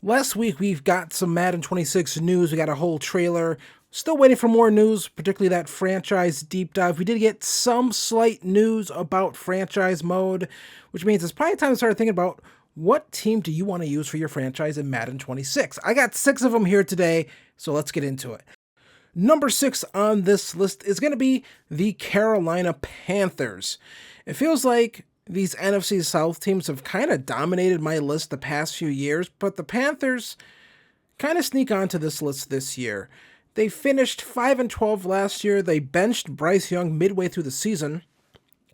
Last week, we've got some Madden 26 news. We got a whole trailer. Still waiting for more news, particularly that franchise deep dive. We did get some slight news about franchise mode, which means it's probably time to start thinking about what team do you want to use for your franchise in Madden 26. I got 6 of them here today, so let's get into it. Number 6 on this list is going to be the Carolina Panthers. It feels like these NFC South teams have kind of dominated my list the past few years, but the Panthers kind of sneak onto this list this year. They finished 5-12 last year. They benched Bryce Young midway through the season,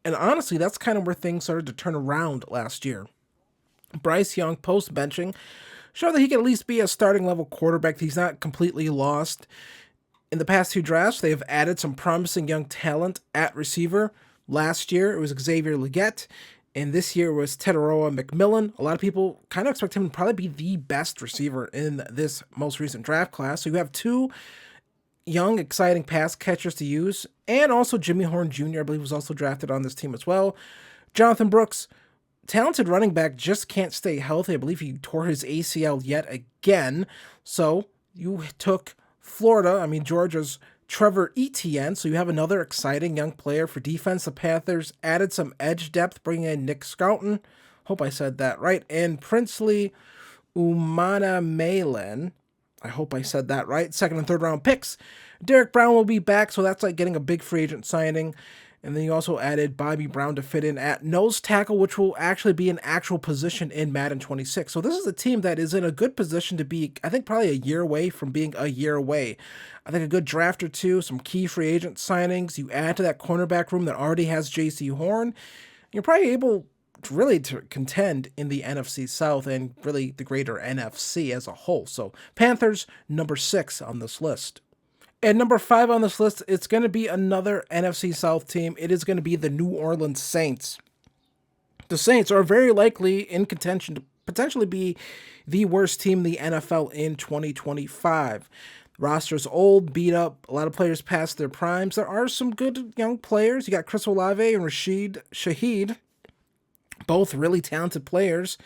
and honestly, that's kind of where things started to turn around last year. Bryce Young, post-benching, showed that he can at least be a starting level quarterback. He's not completely lost. In the past 2 drafts, they have added some promising young talent at receiver. Last year, it was Xavier Legette, and this year was Teteroa McMillan. A lot of people kind of expect him to probably be the best receiver in this most recent draft class. So you have 2 young, exciting pass catchers to use, and also Jimmy Horn Jr., I believe, was also drafted on this team as well. Jonathan Brooks, talented running back, just can't stay healthy. I believe he tore his ACL yet again. So you took Georgia's Trevor Etienne, so you have another exciting young player for defense. The Panthers added some edge depth, bringing in Nick Scouton, hope I said that right, and Princely Umanamalen, I hope I said that right, 2nd and 3rd round picks. Derek Brown will be back, so that's like getting a big free agent signing. And then you also added Bobby Brown to fit in at nose tackle, which will actually be an actual position in Madden 26. So this is a team that is in a good position to be, I think, probably a year away from being a year away. I think a good draft or 2, some key free agent signings. You add to that cornerback room that already has J.C. Horn. You're probably able to contend in the NFC South and really the greater NFC as a whole. So Panthers, number 6 on this list. And number 5 on this list, it's going to be another NFC South team. It is going to be the New Orleans Saints. The Saints are very likely in contention to potentially be the worst team in the NFL in 2025. The roster's old, beat up, a lot of players past their primes. There are some good young players. You got Chris Olave and Rashid Shaheed, both really talented players,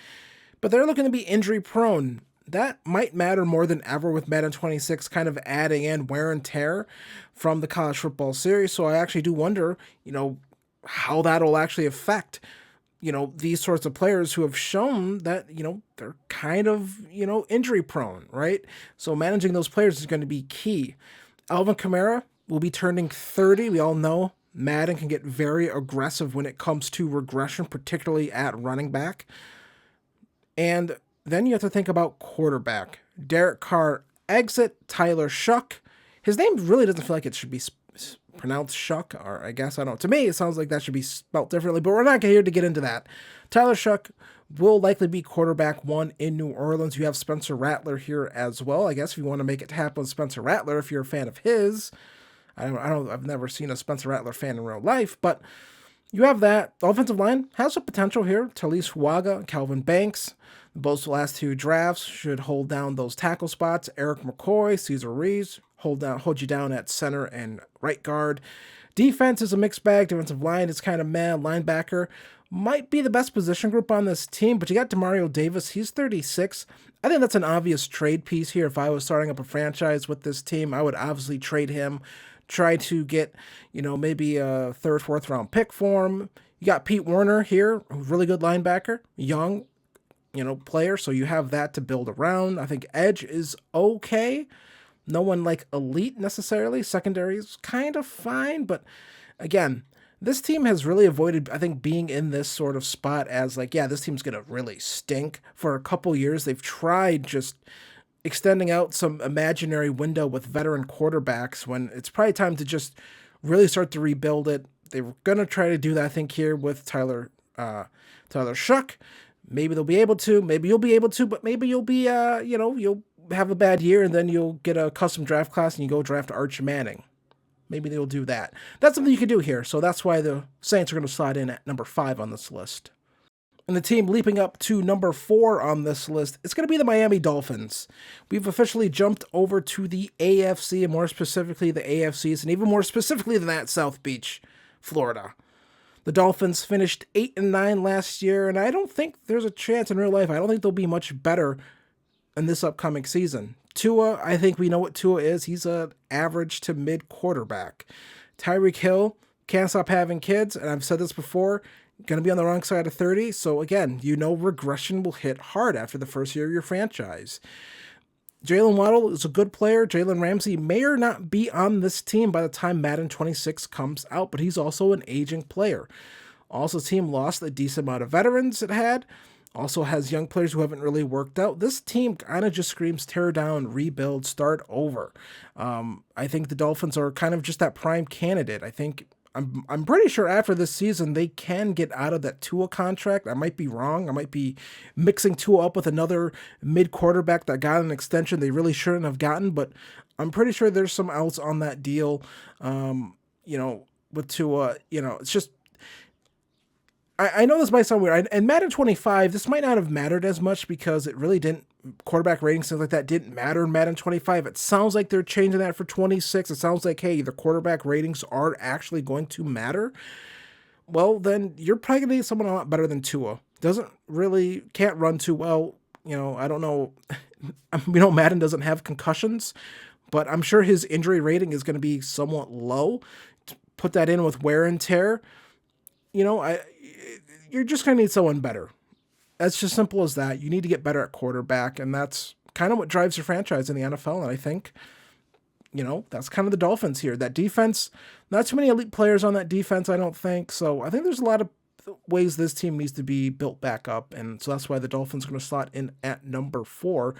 but they're looking to be injury prone. That might matter more than ever with Madden 26 kind of adding in wear and tear from the college football series. So I actually do wonder, how that'll actually affect, these sorts of players who have shown that, they're kind of, injury prone, right? So managing those players is going to be key. Alvin Kamara will be turning 30. We all know Madden can get very aggressive when it comes to regression, particularly at running back. And then you have to think about quarterback. Derek Carr exit, Tyler Shuck. His name really doesn't feel like it should be pronounced Shuck, or I guess, I don't know. To me, it sounds like that should be spelled differently, but we're not here to get into that. Tyler Shuck will likely be quarterback 1 in New Orleans. You have Spencer Rattler here as well. I guess if you want to make it happen with Spencer Rattler, if you're a fan of his. I've never seen a Spencer Rattler fan in real life, but you have that. The offensive line has some potential here. Talise Huaga, Calvin Banks. Both the last 2 drafts should hold down those tackle spots. Eric McCoy, Cesar Reeves, hold you down at center and right guard. Defense is a mixed bag. Defensive line is kind of meh. Linebacker might be the best position group on this team, but you got Demario Davis. He's 36. I think that's an obvious trade piece here. If I was starting up a franchise with this team, I would obviously trade him. Try to get, maybe a 3rd, 4th round pick for him. You got Pete Werner here, a really good linebacker, young, player, so you have that to build around. I think edge is okay. No one like elite necessarily. Secondary is kind of fine, but again, this team has really avoided, I think, being in this sort of spot as this team's going to really stink. For a couple years, they've tried just extending out some imaginary window with veteran quarterbacks when it's probably time to just really start to rebuild it. They were going to try to do that, I think, here with Tyler Shuck. Maybe they'll be able to, maybe you'll be able to, but maybe you'll be, you'll have a bad year and then you'll get a custom draft class and you go draft Arch Manning. Maybe they'll do that. That's something you can do here. So that's why the Saints are going to slide in at number 5 on this list. And the team leaping up to number 4 on this list, it's going to be the Miami Dolphins. We've officially jumped over to the AFC, and more specifically the AFCs, and even more specifically than that, South Beach, Florida. The Dolphins finished 8-9 last year, and I don't think there's a chance in real life. I don't think they'll be much better in this upcoming season. Tua, I think we know what Tua is. He's an average to mid quarterback. Tyreek Hill can't stop having kids, and I've said this before, going to be on the wrong side of 30. So again, regression will hit hard after the first year of your franchise. Jalen Waddle is a good player. Jalen Ramsey may or not be on this team by the time Madden 26 comes out, but he's also an aging player. Also, the team lost a decent amount of veterans it had. Also has young players who haven't really worked out. This team kind of just screams tear down, rebuild, start over. I think the Dolphins are kind of just that prime candidate. I'm pretty sure after this season they can get out of that Tua contract. I might be wrong. I might be mixing Tua up with another mid quarterback that got an extension they really shouldn't have gotten, but I'm pretty sure there's some outs on that deal. With Tua, it's just I know this might sound weird. And Madden 25, this might not have mattered as much because it really didn't, quarterback ratings, things like that didn't matter in Madden 25. It sounds like they're changing that for 26. It sounds like, hey, the quarterback ratings are actually going to matter. Well, then you're probably going to need someone a lot better than Tua. Can't run too well. I don't know. Madden doesn't have concussions, but I'm sure his injury rating is going to be somewhat low. Put that in with wear and tear. You're just going to need someone better. That's just simple as that. You need to get better at quarterback, and that's kind of what drives your franchise in the NFL. And I think, that's kind of the Dolphins here. That defense, not too many elite players on that defense, I don't think. So I think there's a lot of ways this team needs to be built back up, and so that's why the Dolphins are going to slot in at number 4.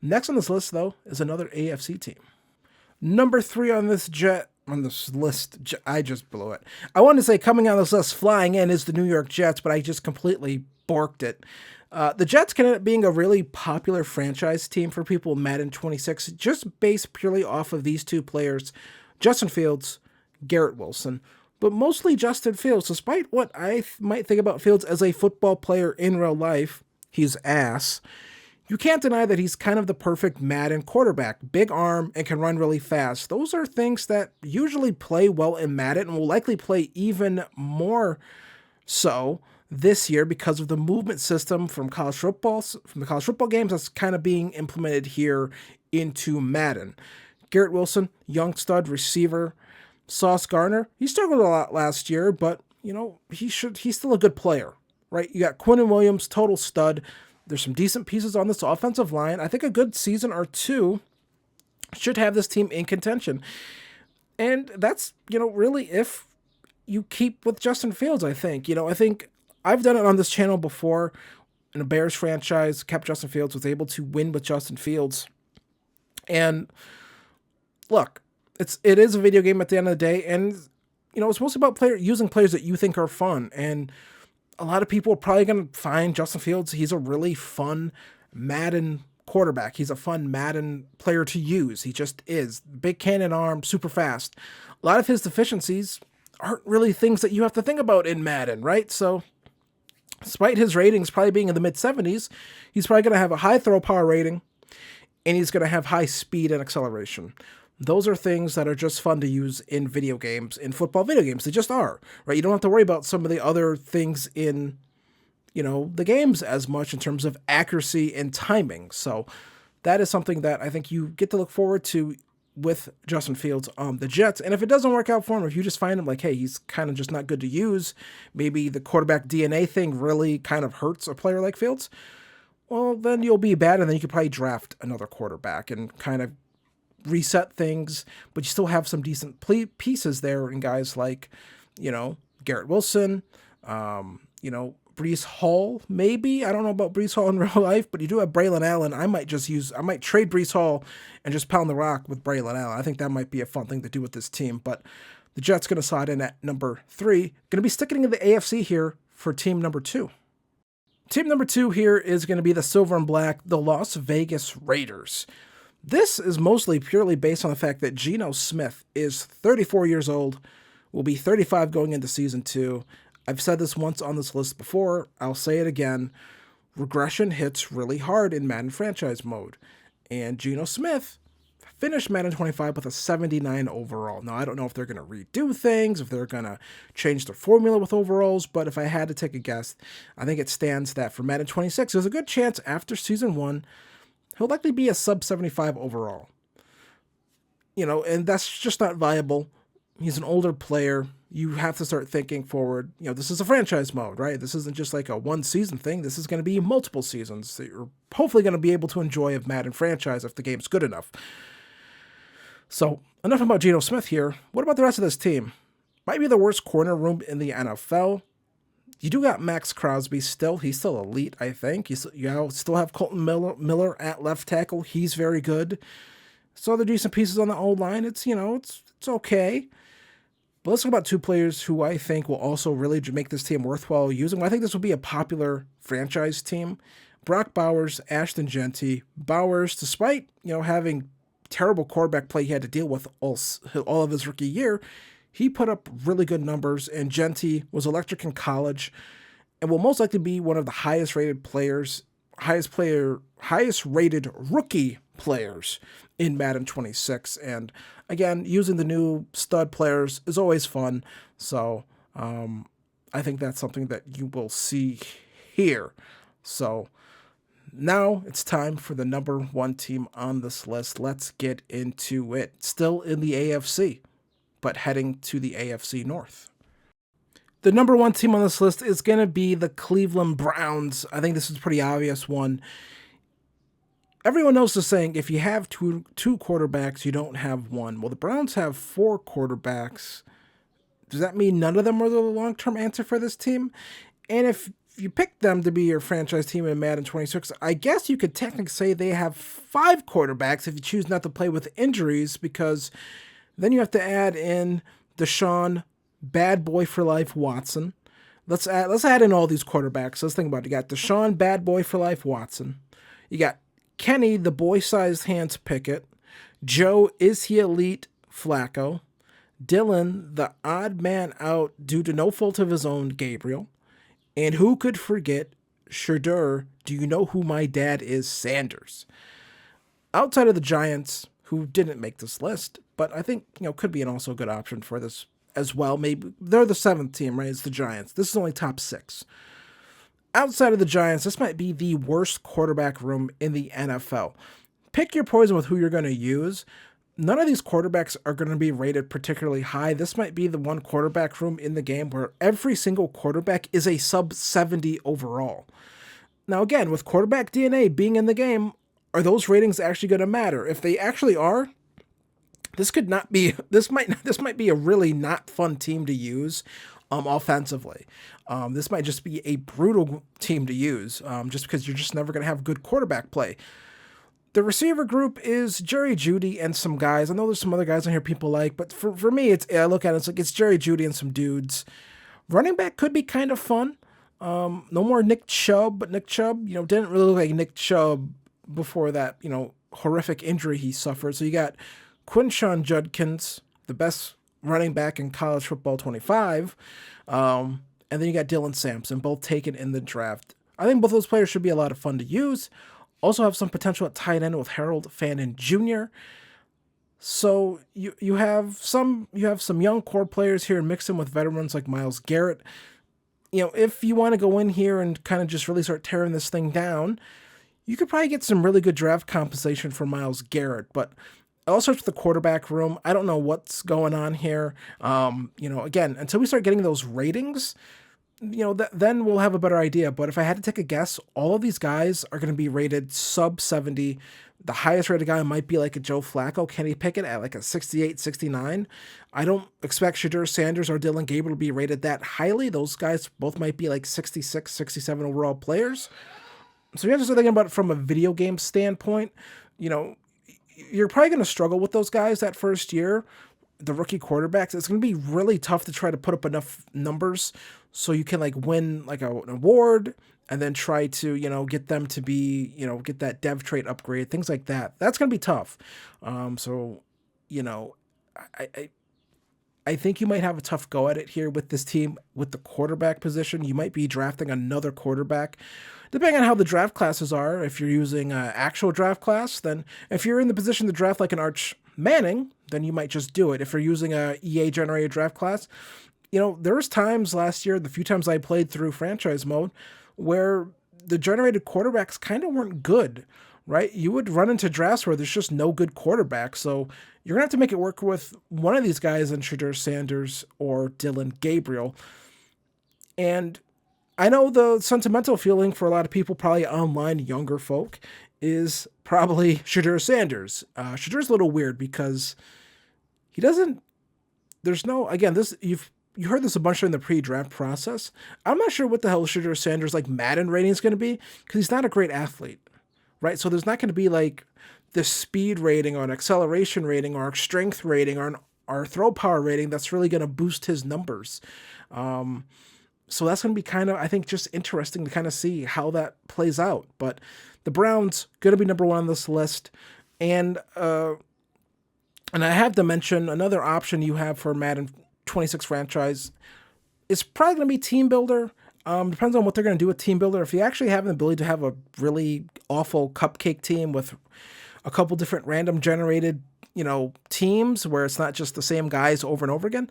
Next on this list, though, is another AFC team. Number 3 on this list, I just blew it. I wanted to say coming on this list, flying in, is the New York Jets, but I just completely borked it. The Jets can end up being a really popular franchise team for people in Madden 26, just based purely off of these two players, Justin Fields, Garrett Wilson. But mostly Justin Fields, despite what I might think about Fields as a football player in real life, he's ass. You can't deny that he's kind of the perfect Madden quarterback. Big arm and can run really fast. Those are things that usually play well in Madden and will likely play even more so this year because of the movement system from the college football games that's kind of being implemented here into Madden. Garrett Wilson, young stud receiver. Sauce Gardner, he struggled a lot last year, but he's still a good player, right? You got Quinnen Williams, total stud. There's some decent pieces on this offensive line. I think a good season or two should have this team in contention. And that's, really if you keep with Justin Fields, I think. I think I've done it on this channel before in a Bears franchise, kept Justin Fields, was able to win with Justin Fields. And look, it is a video game at the end of the day, and it's mostly about using players that you think are fun. And a lot of people are probably going to find Justin Fields, he's a really fun Madden quarterback. He's a fun Madden player to use. He just is. Big cannon arm, super fast. A lot of his deficiencies aren't really things that you have to think about in Madden, right? So despite his ratings probably being in the mid-70s, he's probably going to have a high throw power rating, and he's going to have high speed and acceleration. Those are things that are just fun to use in video games, in football video games. They just are, right? You don't have to worry about some of the other things in, the games as much in terms of accuracy and timing. So that is something that I think you get to look forward to with Justin Fields on the Jets. And if it doesn't work out for him, if you just find him like, hey, he's kind of just not good to use, maybe the quarterback DNA thing really kind of hurts a player like Fields, well, then you'll be bad, and then you could probably draft another quarterback and kind of reset things, but you still have some decent pieces there in guys like, Garrett Wilson, Breece Hall, maybe. I don't know about Breece Hall in real life, but you do have Braylon Allen. I might trade Breece Hall and just pound the rock with Braylon Allen. I think that might be a fun thing to do with this team, but the Jets going to slide in at number 3. Going to be sticking in the AFC here for team number 2. Team number 2 here is going to be the Silver and Black, the Las Vegas Raiders. This is mostly purely based on the fact that Geno Smith is 34 years old, will be 35 going into season 2. I've said this once on this list before. I'll say it again. Regression hits really hard in Madden franchise mode. And Geno Smith finished Madden 25 with a 79 overall. Now, I don't know if they're going to redo things, if they're going to change the formula with overalls, but if I had to take a guess, I think it stands that for Madden 26, there's a good chance after season 1, he'll likely be a sub 75 overall. And that's just not viable. He's an older player. You have to start thinking forward. This is a franchise mode, right? This isn't just like a one season thing. This is going to be multiple seasons that you're hopefully going to be able to enjoy of Madden franchise if the game's good enough. So enough about Geno Smith here. What about the rest of this team? Might be the worst corner room in the NFL. You do got Max Crosby still. He's still elite, I think. You still have Colton Miller at left tackle. He's very good. So other decent pieces on the O-line. It's okay. But let's talk about two players who I think will also really make this team worthwhile using. I think this will be a popular franchise team. Brock Bowers, Ashton Jeanty. Bowers, despite having terrible quarterback play he had to deal with all of his rookie year, he put up really good numbers, and Jeanty was electric in college and will most likely be one of the highest rated rookie players in Madden 26. And again, using the new stud players is always fun. So I think that's something that you will see here. So now it's time for the number one team on this list. Let's get into it. Still in the AFC, but heading to the AFC North. The number one team on this list is going to be the Cleveland Browns. I think this is a pretty obvious one. Everyone knows the saying, if you have two quarterbacks, you don't have one. Well, the Browns have 4 quarterbacks. Does that mean none of them are the long-term answer for this team? And if you pick them to be your franchise team in Madden 26, I guess you could technically say they have 5 quarterbacks if you choose not to play with injuries, because then you have to add in Deshaun Bad Boy for Life Watson. Let's add in all these quarterbacks. Let's think about it. You got Deshaun Bad Boy for Life Watson. You got Kenny the Boy-Sized Hands Pickett. Joe Is He Elite Flacco. Dylan the Odd Man Out due to no fault of his own Gabriel. And who could forget Shadur, Do You Know Who My Dad Is Sanders. Outside of the Giants, who didn't make this list, but I think could be an also good option for this as well. Maybe they're the 7th team, right? It's the Giants. This is only top 6. Outside of the Giants, this might be the worst quarterback room in the NFL. Pick your poison with who you're going to use. None of these quarterbacks are going to be rated particularly high. This might be the one quarterback room in the game where every single quarterback is a sub 70 overall. Now again, with quarterback DNA being in the game, are those ratings actually going to matter? If they actually are, this might be a really not fun team to use offensively. This might just be a brutal team to use just because you're just never going to have good quarterback play. The receiver group is Jerry Jeudy and some guys. I know there's some other guys on here people like, but for me, I look at it, it's Jerry Jeudy and some dudes. Running back could be kind of fun. No more Nick Chubb, but Nick Chubb, didn't really look like Nick Chubb before that, horrific injury he suffered. So you got Quinshon Judkins, the best running back in college football 25. And then you got Dylan Sampson, both taken in the draft. I think both those players should be a lot of fun to use. Also have some potential at tight end with Harold Fannin Jr. So you have some young core players here mixed in with veterans like Myles Garrett. If you want to go in here and kind of just really start tearing this thing down, you could probably get some really good draft compensation for Myles Garrett. But it all starts with the quarterback room. I don't know what's going on here. Again, until we start getting those ratings, then we'll have a better idea. But if I had to take a guess, all of these guys are going to be rated sub 70. The highest rated guy might be like a Joe Flacco, Kenny Pickett at like a 68, 69. I don't expect Shadur Sanders or Dylan Gabriel to be rated that highly. Those guys both might be like 66, 67 overall players. So you have to start thinking about it from a video game standpoint. You're probably going to struggle with those guys that first year, the rookie quarterbacks. It's going to be really tough to try to put up enough numbers so you can win an award and then try to, get them to be, get that dev trait upgrade, things like that. That's going to be tough. I think you might have a tough go at it here with this team with the quarterback position. You might be drafting another quarterback. Depending on how the draft classes are, if you're using an actual draft class, then if you're in the position to draft like an Arch Manning, then you might just do it. If you're using a EA-generated draft class, there was times last year, the few times I played through franchise mode, where the generated quarterbacks kind of weren't good, right? You would run into drafts where there's just no good quarterback. So you're going to have to make it work with one of these guys in Shadur Sanders or Dylan Gabriel. And I know the sentimental feeling for a lot of people, probably online younger folk, is probably Shadur Sanders. Shadur's a little weird because he doesn't. There's no, again, this you heard this a bunch in the pre-draft process. I'm not sure what the hell Shadur Sanders like Madden rating is going to be because he's not a great athlete, right? So there's not going to be like the speed rating or an acceleration rating or a strength rating or our throw power rating that's really going to boost his numbers. So that's going to be kind of, I think, just interesting to kind of see how that plays out. But the Browns going to be number one on this list, and I have to mention another option you have for Madden 26 franchise. It's probably going to be Team Builder. Depends on what they're going to do with Team Builder. If you actually have the ability to have a really awful cupcake team with a couple different random generated, teams where it's not just the same guys over and over again,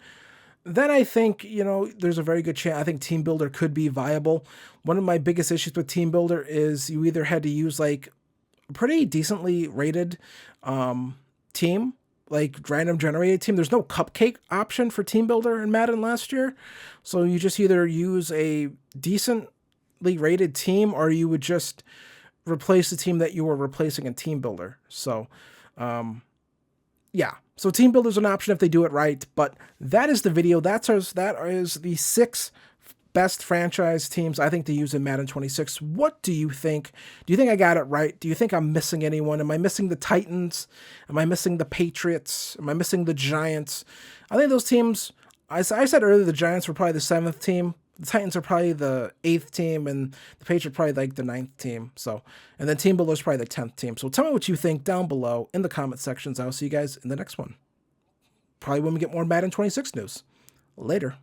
then I think, there's a very good chance. I think Team Builder could be viable. One of my biggest issues with Team Builder is you either had to use like a pretty decently rated team, like random generated team. There's no cupcake option for Team Builder in Madden last year. So you just either use a decently rated team or you would just replace the team that you were replacing in Team Builder. So, yeah. So Team Builder is an option if they do it right, but that is the video. That is the 6 best franchise teams I think to use in Madden 26. What do you think? Do you think I got it right? Do you think I'm missing anyone? Am I missing the Titans? Am I missing the Patriots? Am I missing the Giants? I think those teams, I said earlier the Giants were probably the 7th team. The Titans are probably the 8th team, and the Patriots are probably like the 9th team. So, and then Team Builder is probably the 10th team. So tell me what you think down below in the comment sections. I'll see you guys in the next one. Probably when we get more Madden 26 news. Later.